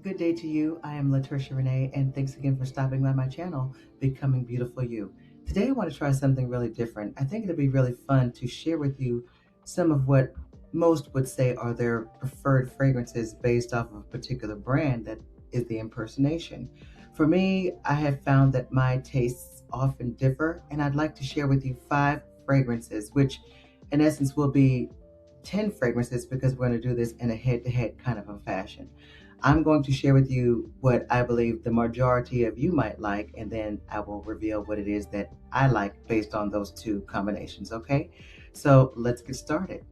Good day to you. I am LaTricia Renee, and thanks again for stopping by my channel, Becoming Beautiful You. Today, I want to try something really different. I think it'll be really fun to share with you some of what most would say are their preferred fragrances based off of a particular brand that is the impersonation. For me, I have found that my tastes often differ, and I'd like to share with you 5 fragrances, which in essence will be 10 fragrances because we're going to do this in a head-to-head kind of a fashion. I'm going to share with you what I believe the majority of you might like, and then I will reveal what it is that I like based on those two combinations, okay? So let's get started.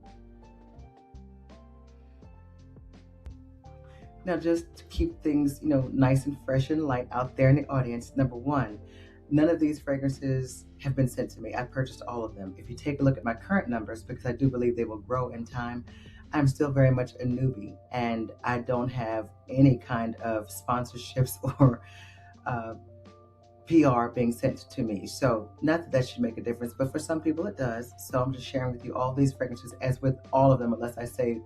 Now, just to keep things, nice and fresh and light out there in the audience, number one, none of these fragrances have been sent to me. I purchased all of them. If you take a look at my current numbers, because I do believe they will grow in time, I'm still very much a newbie and I don't have any kind of sponsorships or uh, PR being sent to me. So not that that should make a difference, but for some people it does. So I'm just sharing with you all these fragrances as with all of them, unless I say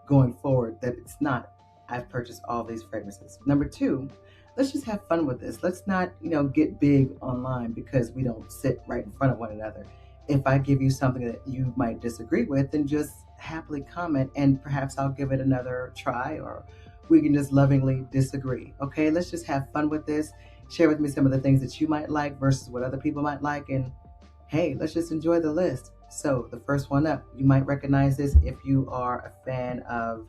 going forward that it's not. I've purchased all these fragrances. Number two, let's just have fun with this. Let's not, get big online because we don't sit right in front of one another. If I give you something that you might disagree with, then just happily comment and perhaps I'll give it another try, or we can just lovingly disagree. Okay, let's just have fun with this. Share with me some of the things that you might like versus what other people might like. And hey, let's just enjoy the list. So the first one up, you might recognize this if you are a fan of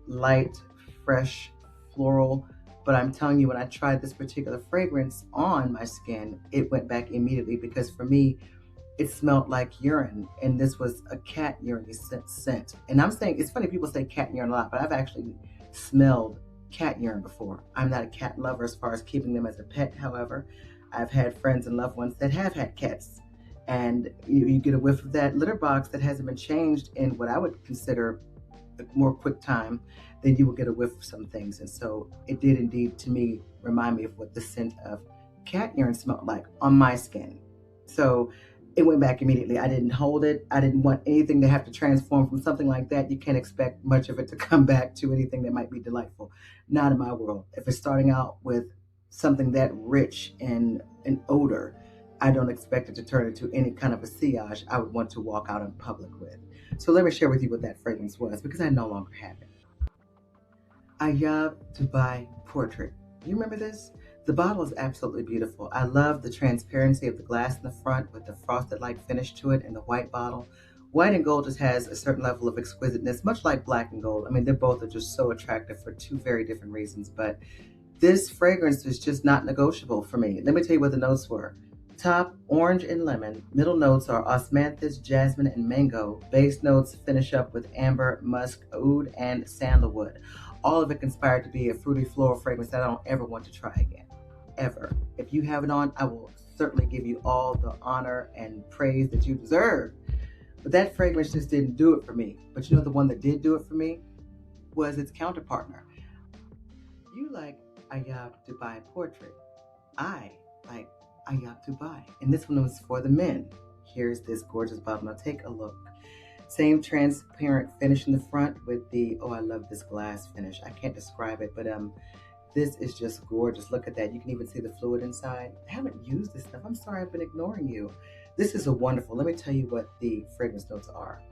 light, fresh, floral. But I'm telling you, when I tried this particular fragrance on my skin, it went back immediately because for me, it smelled like urine, and this was a cat urine scent. And I'm saying, it's funny, people say cat urine a lot, but I've actually smelled cat urine before. I'm not a cat lover as far as keeping them as a pet. However, I've had friends and loved ones that have had cats, and you get a whiff of that litter box that hasn't been changed in what I would consider a more quick time, then you will get a whiff of some things. And so it did indeed, to me, remind me of what the scent of cat urine smelled like on my skin. So it went back immediately. I didn't hold it. I didn't want anything to have to transform from something like that. You can't expect much of it to come back to anything that might be delightful. Not in my world. If it's starting out with something that rich in an odor, I don't expect it to turn into any kind of a sillage I would want to walk out in public with. So let me share with you what that fragrance was, because I no longer have it. Ajayeb Dubai Portrait. You remember this? The bottle is absolutely beautiful. I love the transparency of the glass in the front with the frosted-like finish to it, and the white bottle. White and gold just has a certain level of exquisiteness, much like black and gold. I mean, they both are just so attractive for two very different reasons, but this fragrance is just not negotiable for me. Let me tell you what the notes were. Top, orange and lemon. Middle notes are osmanthus, jasmine, and mango. Base notes finish up with amber, musk, oud, and sandalwood. All of it conspired to be a fruity floral fragrance that I don't ever want to try again. Ever. If you have it on, I will certainly give you all the honor and praise that you deserve. But that fragrance just didn't do it for me. But you know, the one that did do it for me was its counterpartner. You like Ajayeb Dubai Portrait. I like Ajayeb Dubai. And this one was for the men. Here's this gorgeous bottle. Now take a look. Same transparent finish in the front with the, oh, I love this glass finish. I can't describe it, but this is just gorgeous. Look at that. You can even see the fluid inside. I haven't used this stuff. I'm sorry, I've been ignoring you. This is a wonderful, let me tell you what the fragrance notes are.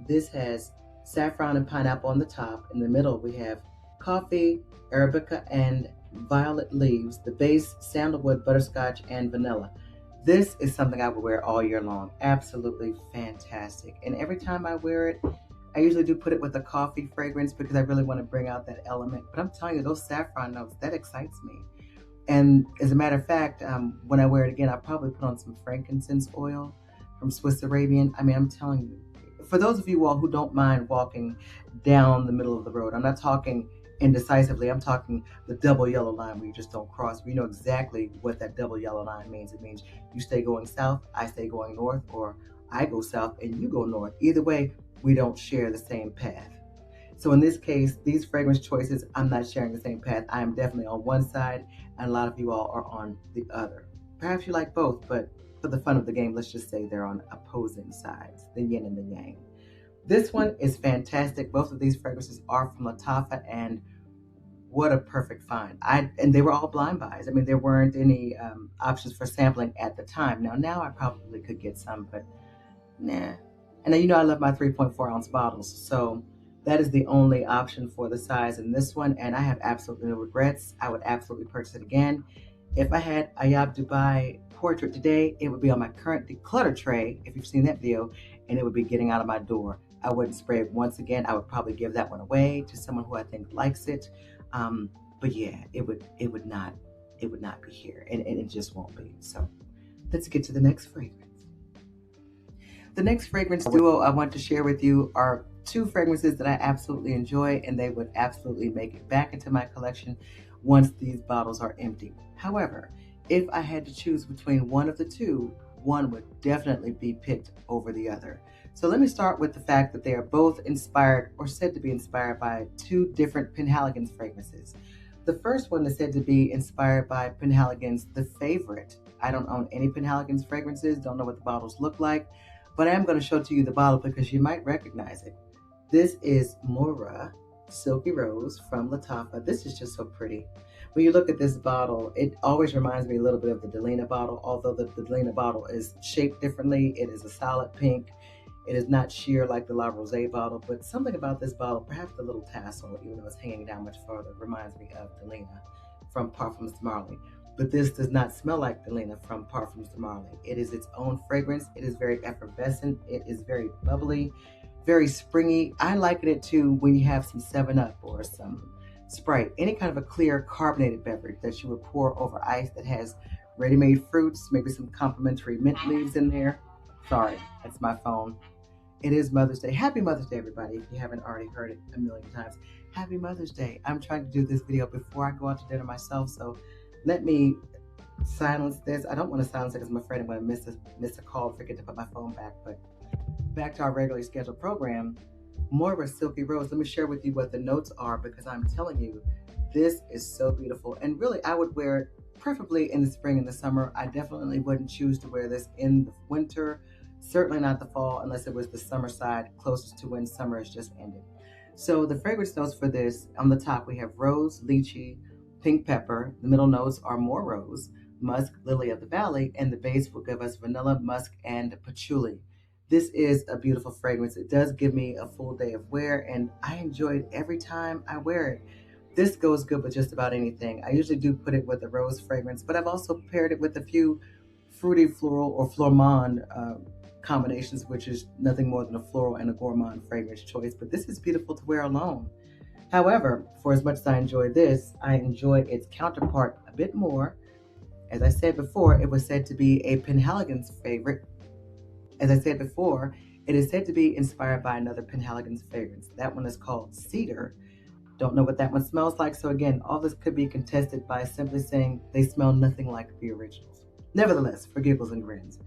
This has saffron and pineapple on the top. In the middle, we have coffee, arabica, and violet leaves. The base, sandalwood, butterscotch, and vanilla. This is something I would wear all year long. Absolutely fantastic. And every time I wear it, I usually do put it with a coffee fragrance because I really want to bring out that element. But I'm telling you, those saffron notes, that excites me. And as a matter of fact, when I wear it again, I'll probably put on some frankincense oil from Swiss Arabian. I mean, I'm telling you, for those of you all who don't mind walking down the middle of the road, I'm not talking indecisively, I'm talking the double yellow line where you just don't cross. We know exactly what that double yellow line means. It means you stay going south, I stay going north, or I go south and you go north. Either way, we don't share the same path. So in this case, these fragrance choices, I'm not sharing the same path. I am definitely on one side and a lot of you all are on the other. Perhaps you like both, but for the fun of the game, let's just say they're on opposing sides, the yin and the yang. This one is fantastic. Both of these fragrances are from Lattafa, and what a perfect find. And they were all blind buys. I mean, there weren't any options for sampling at the time. Now I probably could get some, but nah. And then, I love my 3.4 ounce bottles. So that is the only option for the size in this one. And I have absolutely no regrets. I would absolutely purchase it again. If I had Ajayeb Dubai portrait today, it would be on my current declutter tray, if you've seen that video, and it would be getting out of my door. I wouldn't spray it once again. I would probably give that one away to someone who I think likes it. But yeah, it would not be here, and it just won't be. So let's get to the next fragrance. The next fragrance duo I want to share with you are two fragrances that I absolutely enjoy, and they would absolutely make it back into my collection once these bottles are empty. However, if I had to choose between one of the two, one would definitely be picked over the other. So let me start with the fact that they are both inspired, or said to be inspired, by two different Penhaligon's fragrances. The first one is said to be inspired by Penhaligon's The Favorite. I don't own any Penhaligon's fragrances, don't know what the bottles look like, but I am going to show to you the bottle because you might recognize it. This is Mohra Silky Rose from LaTricia. This is just so pretty. When you look at this bottle, it always reminds me a little bit of the Delina bottle, although the Delina bottle is shaped differently. It is a solid pink. It is not sheer like the La Rosée bottle, but something about this bottle, perhaps the little tassel, even though it's hanging down much further, reminds me of Delina from Parfums de Marly. But this does not smell like Delina from Parfums de Marly. It is its own fragrance. It is very effervescent. It is very bubbly, very springy. I liken it to when you have some 7-Up or some Sprite, any kind of a clear carbonated beverage that you would pour over ice that has ready-made fruits, maybe some complimentary mint leaves in there. Sorry, that's my phone. It is Mother's Day. Happy Mother's Day, everybody, if you haven't already heard it a million times. Happy Mother's Day. I'm trying to do this video before I go out to dinner myself, so let me silence this. I don't want to silence it because I'm afraid I'm going to miss a call, forget to put my phone back. But back to our regularly scheduled program, Mohra Silky Rose. Let me share with you what the notes are, because I'm telling you, this is so beautiful. And really, I would wear it preferably in the spring and the summer. I definitely wouldn't choose to wear this in the winter, certainly not the fall, unless it was the summer side, closest to when summer has just ended. So the fragrance notes for this, on the top we have rose, lychee, pink pepper. The middle notes are more rose, musk, lily of the valley, and the base will give us vanilla, musk, and patchouli. This is a beautiful fragrance. It does give me a full day of wear, and I enjoy it every time I wear it. This goes good with just about anything. I usually do put it with a rose fragrance, but I've also paired it with a few fruity floral or flormand combinations, which is nothing more than a floral and a gourmand fragrance choice. But this is beautiful to wear alone. However, for as much as I enjoy this, I enjoy its counterpart a bit more. As I said before, it was said to be a Penhaligon's favorite. As I said before, it is said to be inspired by another Penhaligon's fragrance. That one is called Cedar. Don't know what that one smells like. So again, all this could be contested by simply saying they smell nothing like the originals. Nevertheless, for giggles and grins,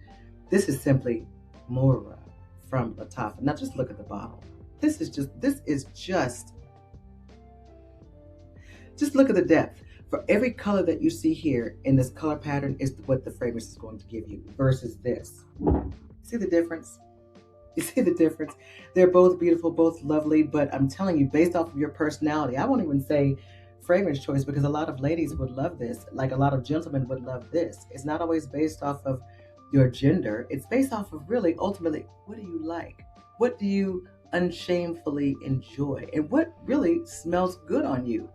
this is simply Mohra from LaTricia. Now just look at the bottle. Just look at the depth. For every color that you see here in this color pattern is what the fragrance is going to give you versus this. See the difference? You see the difference? They're both beautiful, both lovely, but I'm telling you, based off of your personality, I won't even say fragrance choice, because a lot of ladies would love this, like a lot of gentlemen would love this. It's not always based off of your gender. It's based off of really, ultimately, what do you like? What do you unshamefully enjoy? And what really smells good on you?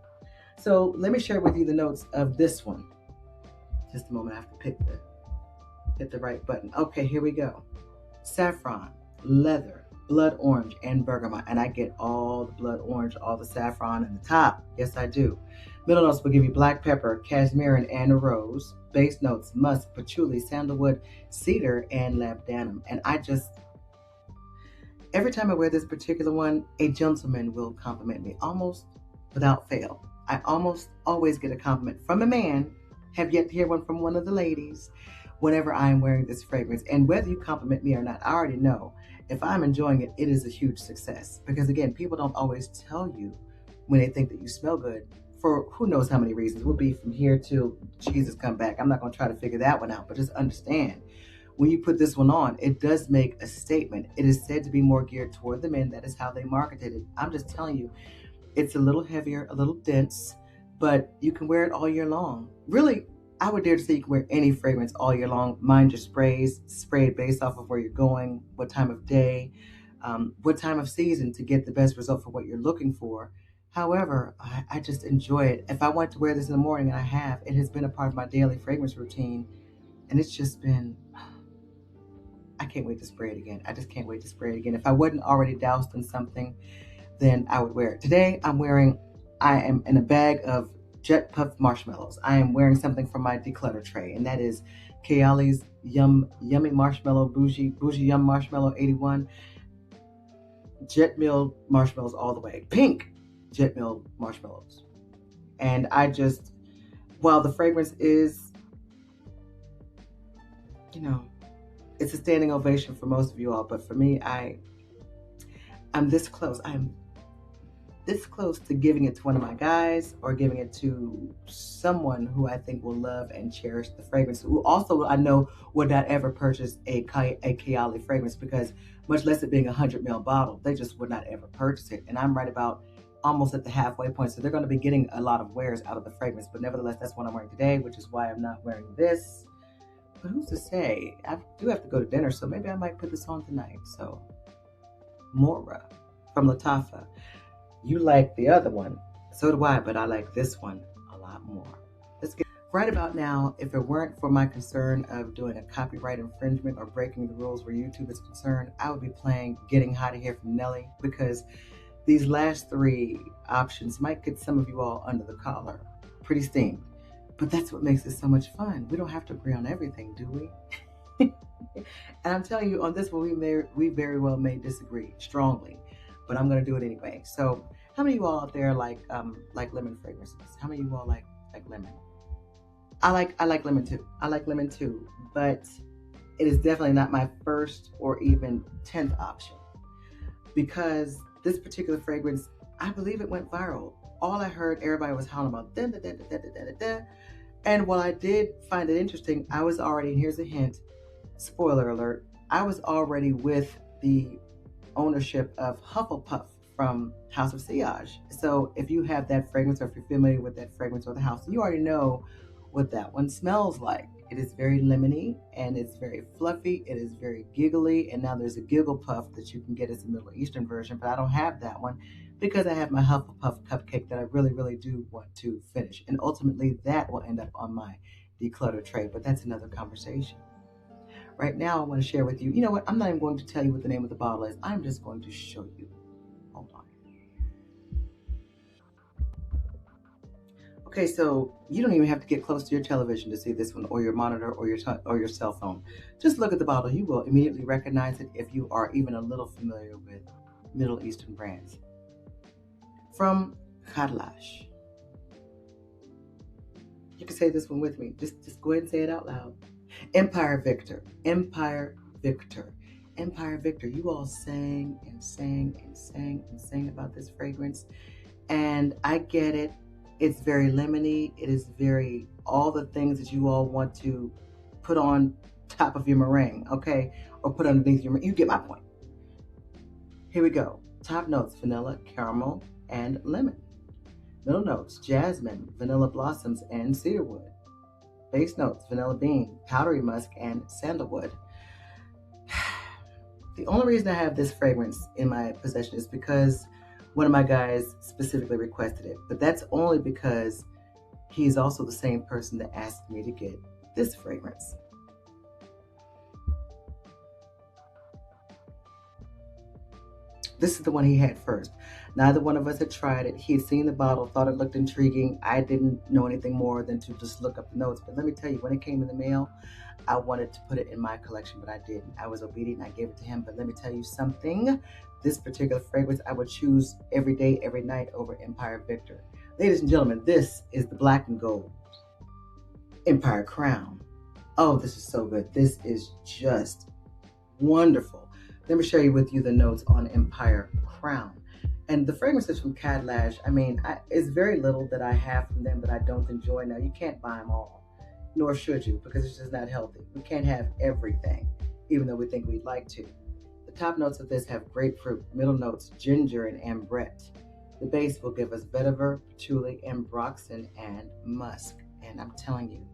So let me share with you the notes of this one. Just a moment, I have to hit the right button. Okay, here we go. Saffron, leather, blood orange, and bergamot. And I get all the blood orange, all the saffron in the top. Yes, I do. Middle notes will give you black pepper, cashmere, and a rose. Base notes, musk, patchouli, sandalwood, cedar, and labdanum. And every time I wear this particular one, a gentleman will compliment me, almost without fail. I almost always get a compliment from a man. Have yet to hear one from one of the ladies whenever I'm wearing this fragrance. And whether you compliment me or not, I already know if I'm enjoying it, it is a huge success. Because again, people don't always tell you when they think that you smell good for who knows how many reasons. We'll be from here till Jesus come back. I'm not going to try to figure that one out, but just understand, when you put this one on, it does make a statement. It is said to be more geared toward the men. That is how they marketed it. I'm just telling you, it's a little heavier, a little dense. but you can wear it all year long. Really, I would dare to say you can wear any fragrance all year long. Mind your sprays, sprayed based off of where you're going, what time of day, what time of season to get the best result for what you're looking for. However, I just enjoy it. If I want to wear this in the morning, and I have, it has been a part of my daily fragrance routine, and it's just been, I can't wait to spray it again. I just can't wait to spray it again. If I wasn't already doused in something, then I would wear it. Today, I am in a bag of jet puffed marshmallows. I am wearing something from my declutter tray, and that is Kayali's Yummy Marshmallow Bougie Yum Marshmallow 81. Jet milled marshmallows all the way. Pink jet milled marshmallows. And I just, while the fragrance is, you know, it's a standing ovation for most of you all, but for me, I'm this close. I'm this close to giving it to one of my guys or giving it to someone who I think will love and cherish the fragrance, who also I know would not ever purchase a Kayali fragrance, because much less it being a 100 ml bottle, they just would not ever purchase it. And I'm right about almost at the halfway point. So they're going to be getting a lot of wears out of the fragrance, but nevertheless, that's what I'm wearing today, which is why I'm not wearing this. But who's to say? I do have to go to dinner, so maybe I might put this on tonight. So Mohra from LaTricia. You like the other one, so do I, but I like this one a lot more. Let's get right about now. If it weren't for my concern of doing a copyright infringement or breaking the rules where YouTube is concerned, I would be playing Getting Hot in Here from Nelly, because these last three options might get some of you all under the collar, pretty steamed. But that's what makes it so much fun. We don't have to agree on everything, do we? And I'm telling you, on this one, we very well may disagree strongly, but I'm going to do it anyway. So how many of you all out there like lemon fragrances? How many of you all like lemon? I like lemon too. I like lemon too, but it is definitely not my first or even 10th option, because this particular fragrance, I believe it went viral. All I heard, everybody was hollering about da, da, da, da, da, da, da, da. And while I did find it interesting, I was already, and here's a hint, spoiler alert, I was already with the ownership of Hufflepuff from House of Sillage. So if you have that fragrance, or if you're familiar with that fragrance or the house, you already know what that one smells like. It is very lemony, and it's very fluffy. It is very giggly, and now there's a giggle puff that you can get as a Middle Eastern version, but I don't have that one because I have my Hufflepuff cupcake that I really, really do want to finish. And ultimately, that will end up on my declutter tray, but that's another conversation. Right now, I want to share with you, you know what, I'm not even going to tell you what the name of the bottle is. I'm just going to show you. Hold on. Okay, so you don't even have to get close to your television to see this one, or your monitor, or your cell phone. Just look at the bottle. You will immediately recognize it if you are even a little familiar with Middle Eastern brands. From Kailash. You can say this one with me. Just go ahead and say it out loud. Empire Victor. Empire Victor. Empire Victor. You all sang and sang and sang and sang about this fragrance, and I get it. It's very lemony. It is very all the things that you all want to put on top of your meringue, okay? Or put underneath your meringue. You get my point. Here we go. Top notes: vanilla, caramel, and lemon. Middle notes: jasmine, vanilla blossoms, and cedarwood. Base notes: vanilla bean, powdery musk, and sandalwood. The only reason I have this fragrance in my possession is because one of my guys specifically requested it, but that's only because he's also the same person that asked me to get this fragrance. This is the one he had first. Neither one of us had tried it. He had seen the bottle, thought it looked intriguing. I didn't know anything more than to just look up the notes. But let me tell you, when it came in the mail, I wanted to put it in my collection, but I didn't. I was obedient. I gave it to him. But let me tell you something. This particular fragrance I would choose every day, every night over Empire Victor. Ladies and gentlemen, this is the black and gold Empire Crown. Oh, this is so good. This is just wonderful. Let me share with you the notes on Empire Crown. And the fragrances from Kailash, I mean, it's very little that I have from them that I don't enjoy. Now, you can't buy them all, nor should you, because it's just not healthy. We can't have everything, even though we think we'd like to. The top notes of this have grapefruit, middle notes, ginger, and ambrette. The base will give us vetiver, patchouli, ambroxan, and musk. And I'm telling you,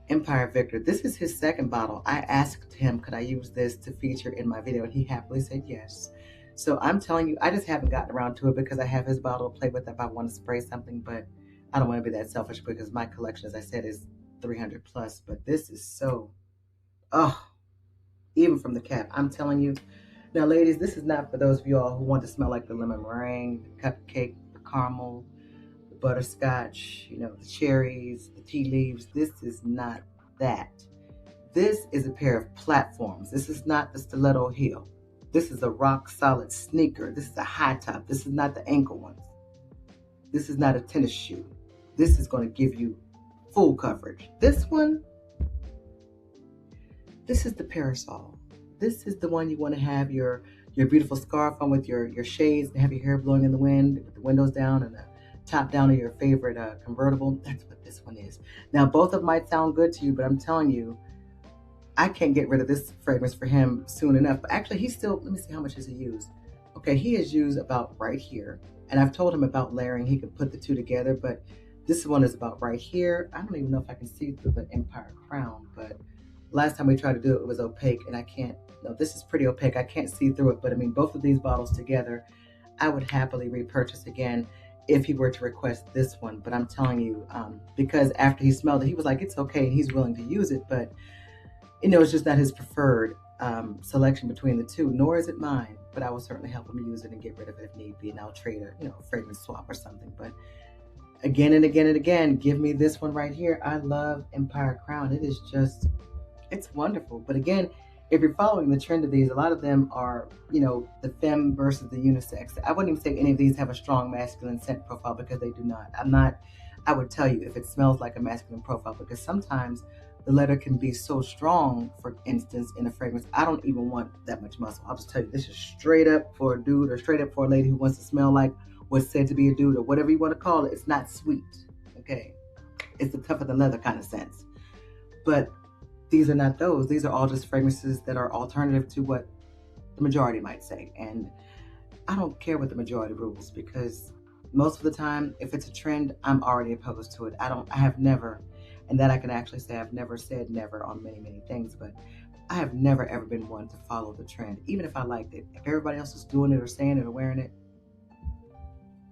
Empire Victor, this is his second bottle. I asked him, could I use this to feature in my video? And he happily said yes. So I'm telling you, I just haven't gotten around to it because I have his bottle to play with if I want to spray something, but I don't want to be that selfish because my collection, as I said, is 300 plus. But this is so, oh, even from the cap, I'm telling you. Now, ladies, this is not for those of you all who want to smell like the lemon meringue, the cupcake, the caramel, the butterscotch, the cherries, the tea leaves. This is not that. This is a pair of platforms. This is not the stiletto heel. This is a rock solid sneaker. This is a high top. This is not the ankle ones. This is not a tennis shoe. This is going to give you full coverage. This one, this is the parasol. This is the one you want to have your beautiful scarf on with your shades and have your hair blowing in the wind with the windows down and the top down of your favorite convertible. That's what this one is. Now, both of them might sound good to you, but I'm telling you, I can't get rid of this fragrance for him soon enough. But actually, he's still, let me see, how much has he used? Okay, he has used about right here. And I've told him about layering. He could put the two together, but this one is about right here. I don't even know if I can see through the Empire Crown, but last time we tried to do it, it was opaque, and I can't, no, this is pretty opaque. I can't see through it, but I mean, both of these bottles together, I would happily repurchase again if he were to request this one. But I'm telling you, because after he smelled it, he was like, it's okay, and he's willing to use it, but it's just not his preferred selection between the two, nor is it mine, but I will certainly help him use it and get rid of it if need be, and I'll trade a fragrance swap or something. But again and again and again, give me this one right here. I love Empire Crown. It is just, it's wonderful. But again, if you're following the trend of these, a lot of them are, the femme versus the unisex. I wouldn't even say any of these have a strong masculine scent profile because they do not. I would tell you if it smells like a masculine profile, because sometimes the leather can be so strong, for instance, in a fragrance, I don't even want that much muscle. I'll just tell you, this is straight up for a dude or straight up for a lady who wants to smell like what's said to be a dude or whatever you want to call it. It's not sweet, okay? It's the tougher than leather kind of sense. But these are not those. These are all just fragrances that are alternative to what the majority might say. And I don't care what the majority rules, because most of the time, if it's a trend, I'm already opposed to it. I have never, and that I can actually say I've never said never on many, many things, but I have never ever been one to follow the trend, even if I liked it. If everybody else is doing it or saying it or wearing it,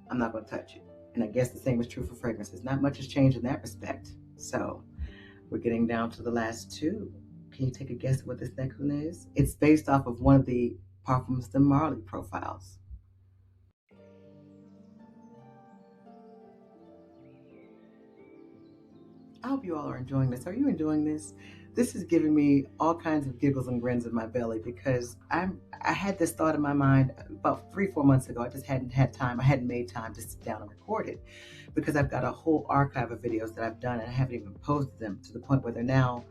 I'm not going to touch it. And I guess the same is true for fragrances. Not much has changed in that respect. So we're getting down to the last two. Can you take a guess at what this next one is? It's based off of one of the Parfums de Marly profiles. I hope you all are enjoying this. Are you enjoying this? This is giving me all kinds of giggles and grins in my belly, because I had this thought in my mind about 3-4 months ago. I just hadn't had time. I hadn't made time to sit down and record it, because I've got a whole archive of videos that I've done and I haven't even posted them, to the point where they're now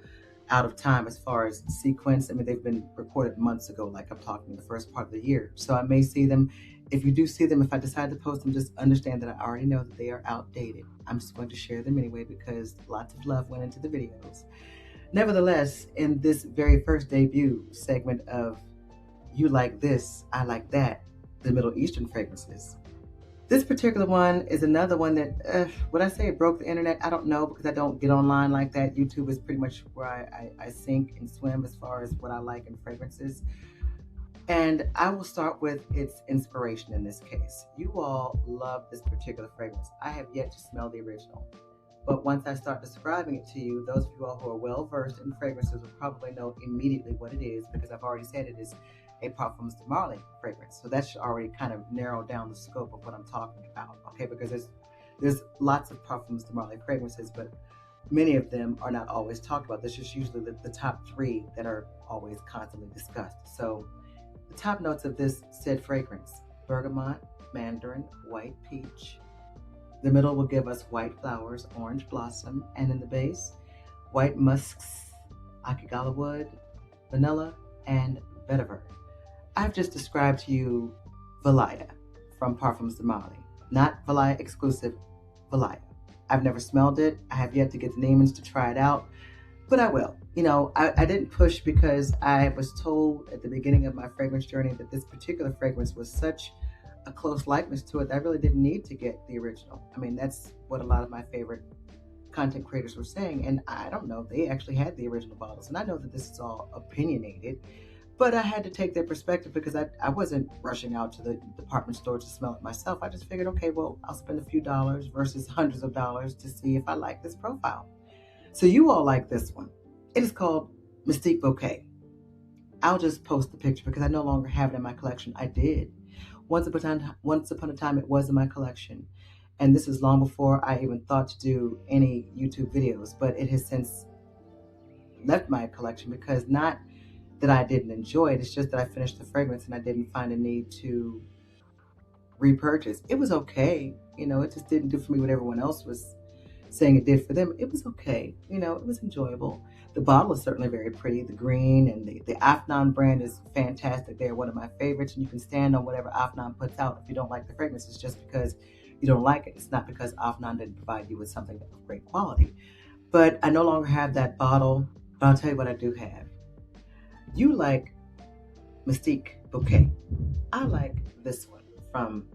out of time as far as sequence. I mean, they've been recorded months ago, like I'm talking the first part of the year. So I may see them. If you do see them, if I decide to post them, just understand that I already know that they are outdated. I'm just going to share them anyway, because lots of love went into the videos. Nevertheless, in this very first debut segment of You Like This, I Like That, the Middle Eastern fragrances, this particular one is another one that, would I say it broke the internet? I don't know, because I don't get online like that. YouTube is pretty much where I sink and swim as far as what I like in fragrances. And I will start with its inspiration in this case. You all love this particular fragrance. I have yet to smell the original. But once I start describing it to you, those of you all who are well-versed in fragrances will probably know immediately what it is, because I've already said it is a Parfums de Marly fragrance. So that should already kind of narrow down the scope of what I'm talking about, okay? Because there's lots of Parfums de Marly fragrances, but many of them are not always talked about. This is usually the top 3 that are always constantly discussed. So the top notes of this said fragrance: bergamot, mandarin, white peach. The middle will give us white flowers, orange blossom, and in the base, white musks, akigala wood, vanilla, and vetiver. I've just described to you Valaya from Parfums de Marly, not Valaya exclusive, Valaya. I've never smelled it. I have yet to get the namings to try it out, but I will. I didn't push, because I was told at the beginning of my fragrance journey that this particular fragrance was such a close likeness to it that I really didn't need to get the original. I mean, that's what a lot of my favorite content creators were saying. And I don't know, they actually had the original bottles. And I know that this is all opinionated, but I had to take their perspective because I wasn't rushing out to the department store to smell it myself. I just figured, okay, well, I'll spend a few dollars versus hundreds of dollars to see if I like this profile. So you all like this one. It is called Mystique Bouquet. I'll just post the picture because I no longer have it in my collection. I did. Once upon a time, it was in my collection. And this is long before I even thought to do any YouTube videos, but it has since left my collection because not that I didn't enjoy it, it's just that I finished the fragrance and I didn't find a need to repurchase. It was okay. It just didn't do for me what everyone else was saying it did for them. It was okay. It was enjoyable. The bottle is certainly very pretty. The green and the Afnan brand is fantastic. They're one of my favorites, and you can stand on whatever Afnan puts out. If you don't like the fragrance, it's just because you don't like it. It's not because Afnan didn't provide you with something of great quality. But I no longer have that bottle, but I'll tell you what I do have. You like Mystique Bouquet. I like this one from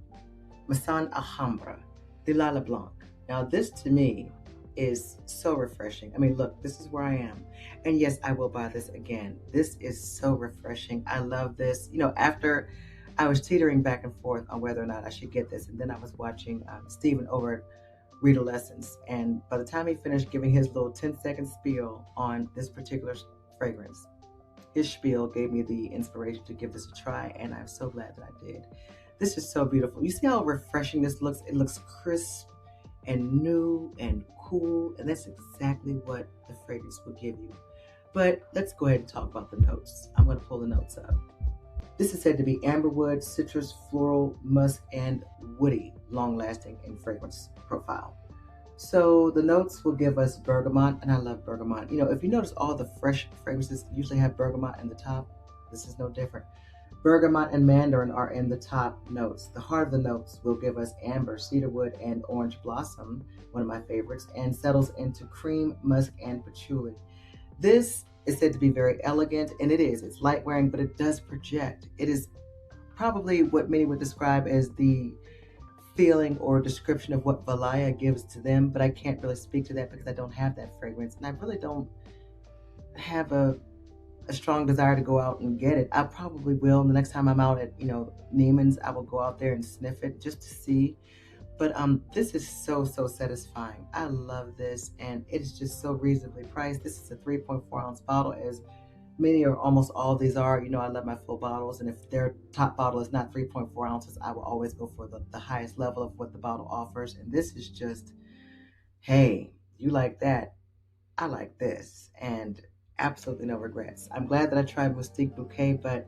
Maison Alhambra, the Lila Blanc. Now this to me is so refreshing. I mean, look, this is where I am. And yes, I will buy this again. This is so refreshing. I love this. After I was teetering back and forth on whether or not I should get this, and then I was watching Stephen over at Rita Lessons, and by the time he finished giving his little 10-second spiel on this particular fragrance, his spiel gave me the inspiration to give this a try, and I'm so glad that I did. This is so beautiful. You see how refreshing this looks? It looks crisp and new and cool, and that's exactly what the fragrance will give you. But let's go ahead and talk about the notes. I'm going to pull the notes up. This is said to be amberwood, citrus, floral, musk, and woody, long-lasting in fragrance profile. So the notes will give us bergamot, and I love bergamot. If you notice, all the fresh fragrances usually have bergamot in the top. This is no different. Bergamot and mandarin are in the top notes. The heart of the notes will give us amber, cedarwood, and orange blossom, one of my favorites, and settles into cream, musk, and patchouli. This is said to be very elegant, and it is. It's light wearing, but it does project. It is probably what many would describe as the feeling or description of what Valaya gives to them, but I can't really speak to that because I don't have that fragrance, and I really don't have a strong desire to go out and get it. I probably will. And the next time I'm out at, Neiman's, I will go out there and sniff it just to see. But this is so satisfying. I love this, and it's just so reasonably priced. This is a 3.4 ounce bottle, as many or almost all of these are. I love my full bottles, and if their top bottle is not 3.4 ounces, I will always go for the highest level of what the bottle offers. And this is just, hey, you like that? I like this, and absolutely no regrets. I'm glad that I tried Mystique Bouquet, but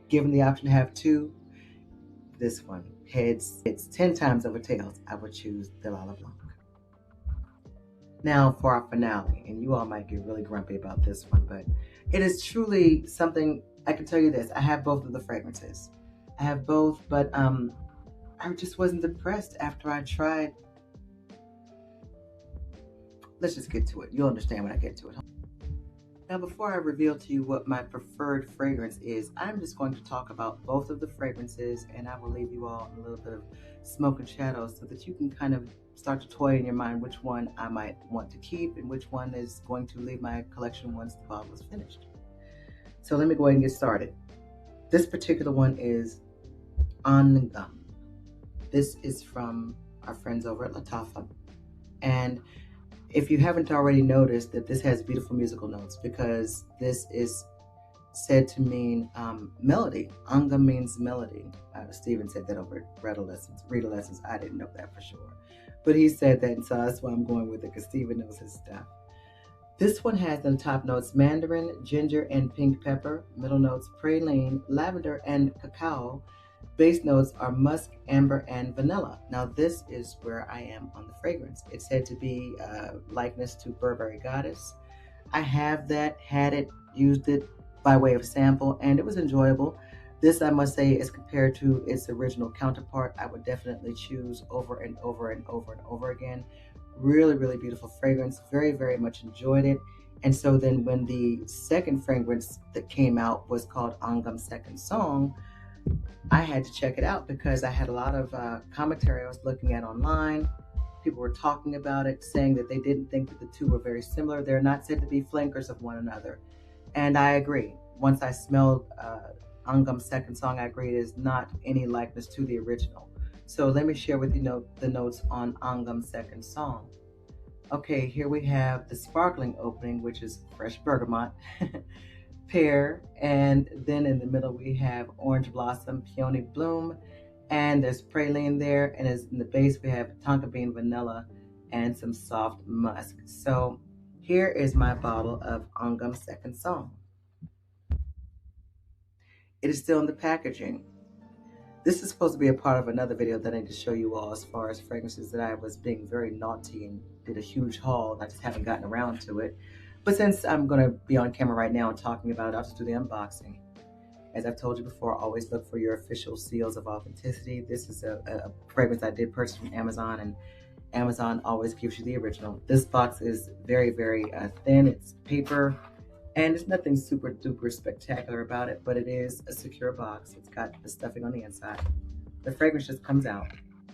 given the option to have two, this one, heads, it's 10 times over tails, I would choose the Lila Blanc. Now for our finale, and you all might get really grumpy about this one, but it is truly something. I can tell you this, I have both of the fragrances. I have both, but I just wasn't impressed after I tried. Let's just get to it. You'll understand when I get to it. Now, before I reveal to you what my preferred fragrance is, I'm just going to talk about both of the fragrances, and I will leave you all in a little bit of smoke and shadows so that you can kind of start to toy in your mind which one I might want to keep and which one is going to leave my collection once the bottle is finished. So let me go ahead and get started. This particular one is Angham. This is from our friends over at LaTricia, and if you haven't already noticed that this has beautiful musical notes, because this is said to mean melody. Angham means melody. Stephen said that over at Rita Lessons. I didn't know that for sure, but he said that, and so that's why I'm going with it, because Stephen knows his stuff. This one has in the top notes mandarin, ginger, and pink pepper. Middle notes praline, lavender, and cacao. Base notes are musk, amber, and vanilla. Now this is where I am on the fragrance. It's said to be likeness to Burberry Goddess. I have that, had it, used it by way of sample, and it was enjoyable. This, I must say, as compared to its original counterpart, I would definitely choose over and over and over and over again. Really, really beautiful fragrance. Very, very much enjoyed it. And so then when the second fragrance that came out was called Angham Second Song, I had to check it out because I had a lot of commentary I was looking at online. People were talking about it, saying that they didn't think that the two were very similar. They're not said to be flankers of one another. And I agree. Once I smelled Angham's second song, I agree it is not any likeness to the original. So let me share with you the notes on Angham's second song. Okay, here we have the sparkling opening, which is fresh bergamot, pear, and then in the middle we have orange blossom, peony bloom, and there's praline there, and as in the base we have tonka bean vanilla and some soft musk. So here is my bottle of Angham's second song. It is still in the packaging. This is supposed to be a part of another video that I need to show you all as far as fragrances that I was being very naughty and did a huge haul and I just haven't gotten around to it. But since I'm going to be on camera right now and talking about it, I'll just do the unboxing. As I've told you before, always look for your official seals of authenticity. This is a fragrance I did purchase from Amazon, and Amazon always gives you the original. This box is very, very thin. It's paper. And there's nothing super duper spectacular about it, but it is a secure box. It's got the stuffing on the inside. The fragrance just comes out.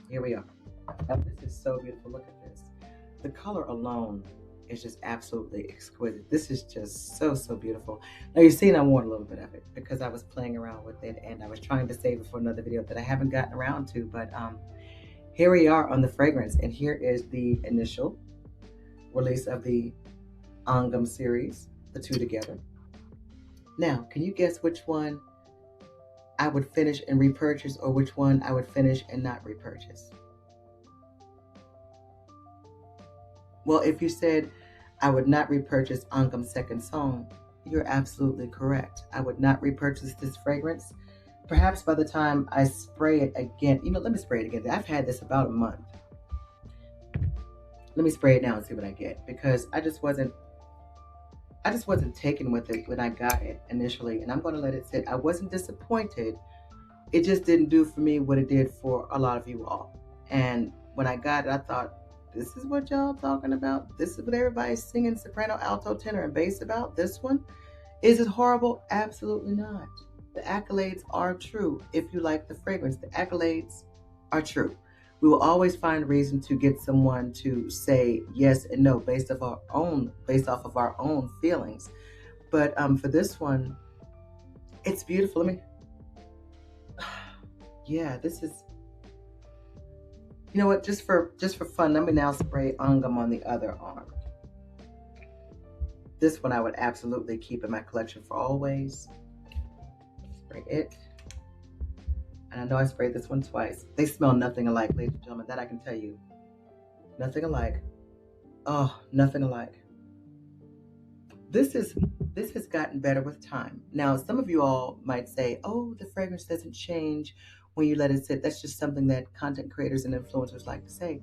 Here we are. Now, this is so beautiful. Look at this. The color alone is just absolutely exquisite. This is just so, so beautiful. Now, you're seeing I wore a little bit of it because I was playing around with it and I was trying to save it for another video that I haven't gotten around to. But here we are on the fragrance, and here is the initial release of the Angham series. The two together. Now, can you guess which one I would finish and repurchase, or which one I would finish and not repurchase? Well, if you said I would not repurchase Angham's second song, you're absolutely correct. I would not repurchase this fragrance. Perhaps by the time I spray it again, let me spray it again. I've had this about a month. Let me spray it now and see what I get, because I just wasn't taken with it when I got it initially, and I'm going to let it sit. I wasn't disappointed. It just didn't do for me what it did for a lot of you all. And when I got it, I thought, this is what y'all talking about? This is what everybody's singing soprano, alto, tenor, and bass about? This one? Is it horrible? Absolutely not. The accolades are true. If you like the fragrance, the accolades are true. We will always find a reason to get someone to say yes and no based off of our own feelings. But for this one, it's beautiful. Yeah, this is, you know what? Just for fun, let me now spray Angham on the other arm. This one I would absolutely keep in my collection for always. Spray it. And I know I sprayed this one twice. They smell nothing alike, ladies and gentlemen. That I can tell you. Nothing alike. Oh, nothing alike. This has gotten better with time. Now, some of you all might say, oh, the fragrance doesn't change when you let it sit. That's just something that content creators and influencers like to say.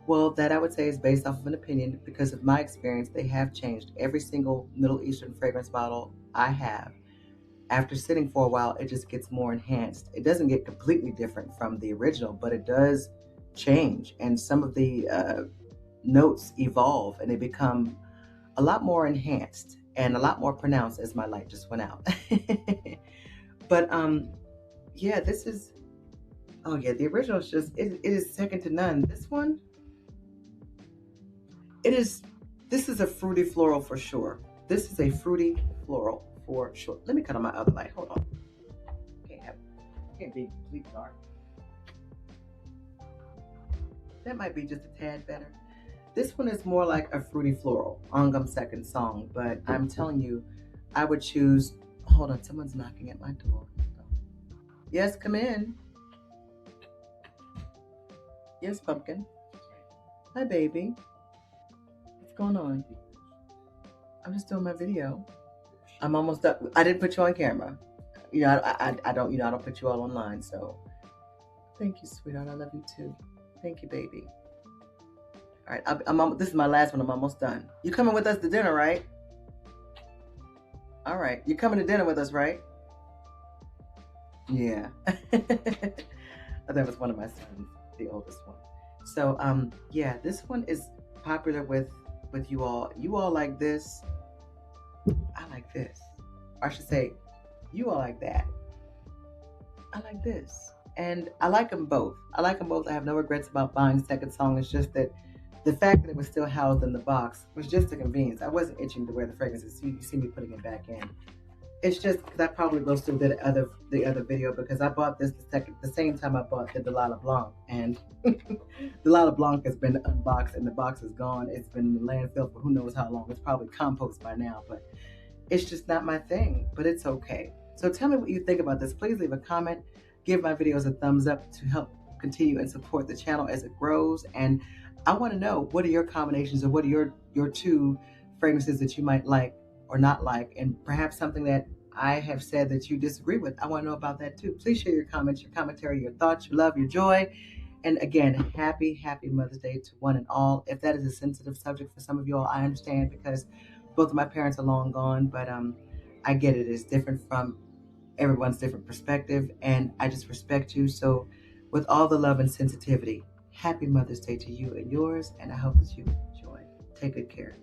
Well, that I would say is based off of an opinion, because of my experience, they have changed. Every single Middle Eastern fragrance bottle I have, after sitting for a while, it just gets more enhanced. It doesn't get completely different from the original, but it does change. And some of the notes evolve and they become a lot more enhanced and a lot more pronounced, as my light just went out. But yeah, this is, oh yeah, the original is just, it is second to none. This one, this is a fruity floral for sure. This is a fruity floral for sure. Let me cut on my other light. Hold on. Can't be complete dark. That might be just a tad better. This one is more like a fruity floral, Angham's second song, but I'm telling you, I would choose, hold on, someone's knocking at my door. Yes, come in. Yes, Pumpkin. Hi, baby. What's going on? I'm just doing my video. I'm almost done. I didn't put you on camera. I don't put you all online, so thank you, sweetheart. I love you too. Thank you, baby. All right, this is my last one. I'm almost done. You coming with us to dinner, right? All right, you're coming to dinner with us, right? Yeah. That was one of my sons, the oldest one. So, yeah, this one is popular with you all. You all like this. I like this. Or I should say, you all like that. I like this. And I like them both. I like them both. I have no regrets about buying Second Song. It's just that the fact that it was still housed in the box was just a convenience. I wasn't itching to wear the fragrances. You see me putting it back in. It's just because I probably goes through the other video because I bought this the same time I bought the Delilah Blanc, and Delilah Blanc has been unboxed and the box is gone. It's been in the landfill for who knows how long. It's probably compost by now, but it's just not my thing. But it's okay. So tell me what you think about this. Please leave a comment. Give my videos a thumbs up to help continue and support the channel as it grows. And I want to know, what are your combinations, or what are your two fragrances that you might like or not like, and perhaps something that I have said that you disagree with. I want to know about that too. Please share your comments, your commentary, your thoughts, your love, your joy. And again, happy Mother's Day to one and all. If that is a sensitive subject for some of you all, I understand, because both of my parents are long gone, but I get it. It's different from everyone's different perspective, and I just respect you. So with all the love and sensitivity, happy Mother's Day to you and yours, and I hope that you enjoy. Take good care.